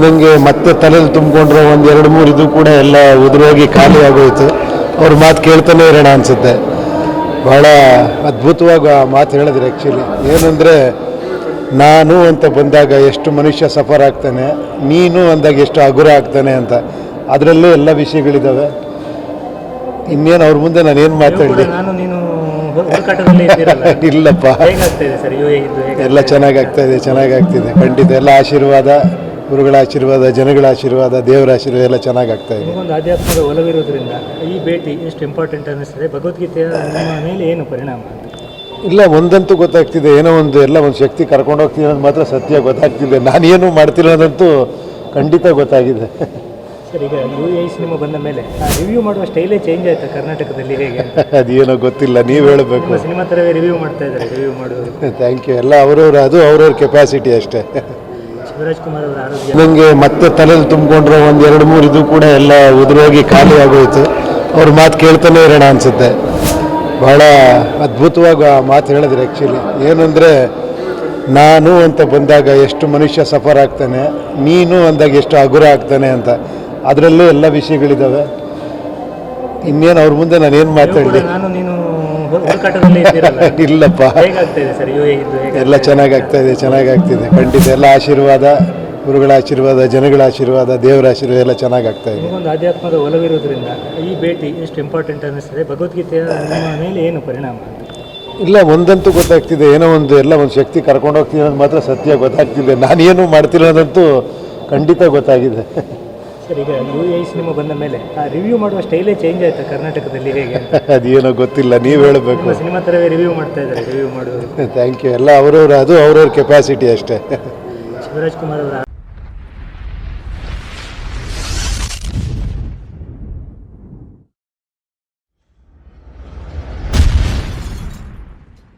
ನನಗೆ ಮತ್ತೆ ತಲೆಯಲ್ಲಿ ತುಂಬಿಕೊಂಡ್ರೆ ಒಂದು ಎರಡು ಮೂರು ಇದು ಕೂಡ ಎಲ್ಲ ಉದುರೋಗಿ ಖಾಲಿ ಆಗೋಯ್ತು. ಅವ್ರ ಮಾತು ಕೇಳ್ತಾನೆ ಇರೋಣ ಅನಿಸುತ್ತೆ. ಭಾಳ ಅದ್ಭುತವಾಗಿ ಆ ಮಾತು ಹೇಳಿದ್ರು. ಆ್ಯಕ್ಚುಲಿ ಏನಂದರೆ, ನಾನು ಅಂತ ಬಂದಾಗ ಎಷ್ಟು ಮನುಷ್ಯ ಸಫರ್ ಆಗ್ತಾನೆ, ನೀನು ಅಂದಾಗ ಎಷ್ಟು ಹಗುರ ಆಗ್ತಾನೆ ಅಂತ. ಅದರಲ್ಲೂ ಎಲ್ಲ ವಿಷಯಗಳಿದ್ದಾವೆ. ಇನ್ನೇನು ಅವ್ರ ಮುಂದೆ ನಾನು ಏನು ಮಾತಾಡಲಿ? ಇಲ್ಲಪ್ಪ, ಎಲ್ಲ ಚೆನ್ನಾಗಾಗ್ತಾಯಿದೆ, ಚೆನ್ನಾಗಾಗ್ತಿದೆ. ಖಂಡಿತ ಎಲ್ಲ ಆಶೀರ್ವಾದ, ಗುರುಗಳ ಆಶೀರ್ವಾದ, ಜನಗಳ ಆಶೀರ್ವಾದ, ದೇವರ ಆಶೀರ್ವಾದ ಎಲ್ಲ ಚೆನ್ನಾಗಾಗ್ತಾಯಿದೆ. ಒಂದು ಆಧ್ಯಾತ್ಮದ ಒಲವಿರೋದ್ರಿಂದ ಈ ಭೇಟಿ ಎಷ್ಟು ಇಂಪಾರ್ಟೆಂಟ್ ಅನ್ನಿಸ್ತದೆ? ಭಗವದ್ಗೀತೆಯ ನಿಮ್ಮ ಮೇಲೆ ಏನು ಪರಿಣಾಮ? ಇಲ್ಲ, ಒಂದಂತೂ ಗೊತ್ತಾಗ್ತಿದೆ, ಏನೋ ಒಂದು ಎಲ್ಲ ಒಂದು ಶಕ್ತಿ ಕರ್ಕೊಂಡು ಹೋಗ್ತೀನಿ ಅನ್ನೋದು ಮಾತ್ರ ಸತ್ಯ ಗೊತ್ತಾಗ್ತಿದೆ. ನಾನೇನು ಮಾಡ್ತಿಲ್ಲ ಅನ್ನೋದಂತೂ ಖಂಡಿತ ಗೊತ್ತಾಗಿದೆ. ಸರ್, ಈಗ UAE ಸಿನಿಮಾ ಬಂದ ಮೇಲೆ ರಿವ್ಯೂ ಮಾಡುವ ಸ್ಟೈಲೇ ಚೇಂಜ್ ಆಯ್ತಾ ಕರ್ನಾಟಕದಲ್ಲಿ? ಹೇಗೆ ಅದೇನೋ ಗೊತ್ತಿಲ್ಲ, ನೀವು ಹೇಳಬೇಕು. ಸಿನಿಮಾ ಥರವೇ ರಿವ್ಯೂ ಮಾಡ್ತಾ ಇದ್ದಾರೆ ರಿವ್ಯೂ ಮಾಡೋರು. Thank you. ಎಲ್ಲ ಅವ್ರವ್ರ ಕೆಪಾಸಿಟಿ ಅಷ್ಟೇ. ಶಿವರಾಜ್ ಕುಮಾರ್ ಅವರ ಆರೋಗ್ಯ ನನಗೆ ಮತ್ತೆ ತಲೆಯಲ್ಲಿ ತುಂಬಿಕೊಂಡ್ರೆ ಒಂದು ಎರಡು ಮೂರು ಇದು ಕೂಡ ಎಲ್ಲ ಉದುರೋಗಿ ಖಾಲಿ ಆಗೋಯ್ತು. ಅವ್ರ ಮಾತು ಕೇಳ್ತಾನೆ ಇರೋಣ ಅನಿಸುತ್ತೆ. ಭಾಳ ಅದ್ಭುತವಾಗಿ ಆ ಮಾತು ಹೇಳಿದ್ರು. ಆ್ಯಕ್ಚುಲಿ ಏನಂದರೆ, ನಾನು ಅಂತ ಬಂದಾಗ ಎಷ್ಟು ಮನುಷ್ಯ ಸಫರ್ ಆಗ್ತಾನೆ, ನೀನು ಅಂದಾಗ ಎಷ್ಟು ಹಗುರ ಆಗ್ತಾನೆ ಅಂತ. ಅದರಲ್ಲೂ ಎಲ್ಲ ವಿಷಯಗಳಿದ್ದಾವೆ. ಇನ್ನೇನು ಅವ್ರ ಮುಂದೆ ನಾನು ಏನು ಮಾತಾಡಲಿ? ಇಲ್ಲಪ್ಪ, ಎಲ್ಲ ಚೆನ್ನಾಗಾಗ್ತಾಯಿದೆ, ಚೆನ್ನಾಗಾಗ್ತಿದೆ. ಖಂಡಿತ ಎಲ್ಲ ಆಶೀರ್ವಾದ, ಗುರುಗಳ ಆಶೀರ್ವಾದ, ಜನಗಳ ಆಶೀರ್ವಾದ, ದೇವರ ಆಶೀರ್ವಾದ ಎಲ್ಲ ಚೆನ್ನಾಗಾಗ್ತಾಯಿದೆ. ಒಂದು ಆಧ್ಯಾತ್ಮದ ಒಲವಿರೋದ್ರಿಂದ ಈ ಭೇಟಿ ಎಷ್ಟು ಇಂಪಾರ್ಟೆಂಟ್ ಅನ್ನಿಸ್ತದೆ? ಭಗವದ್ಗೀತೆಯ ನಿಮ್ಮ ಮೇಲೆ ಏನು ಪರಿಣಾಮ? ಇಲ್ಲ, ಒಂದಂತೂ ಗೊತ್ತಾಗ್ತಿದೆ, ಏನೋ ಒಂದು ಎಲ್ಲ ಒಂದು ಶಕ್ತಿ ಕರ್ಕೊಂಡು ಹೋಗ್ತೀನಿ ಅನ್ನೋದು ಮಾತ್ರ ಸತ್ಯ ಗೊತ್ತಾಗ್ತಿದೆ. ನಾನೇನು ಮಾಡ್ತಿಲ್ಲ ಅನ್ನೋದಂತೂ ಖಂಡಿತ ಗೊತ್ತಾಗಿದೆ. ಸರ್, ಈಗ UAE ಸಿನಿಮಾ ಬಂದ ಮೇಲೆ ರಿವ್ಯೂ ಮಾಡುವ ಸ್ಟೈಲೇ ಚೇಂಜ್ ಆಯ್ತಾ ಕರ್ನಾಟಕದಲ್ಲಿ? ಹೇಗೆ ಅದೇನೋ ಗೊತ್ತಿಲ್ಲ, ನೀವು ಹೇಳಬೇಕು. ಸಿನಿಮಾ ಥರವೇ ರಿವ್ಯೂ ಮಾಡ್ತಾ ಇದ್ದಾರೆ ರಿವ್ಯೂ ಮಾಡೋರು. Thank you. ಎಲ್ಲ ಅವ್ರವ್ರ ಕೆಪಾಸಿಟಿ ಅಷ್ಟೇ. ಶಿವರಾಜ್ ಕುಮಾರ್ ಅವರ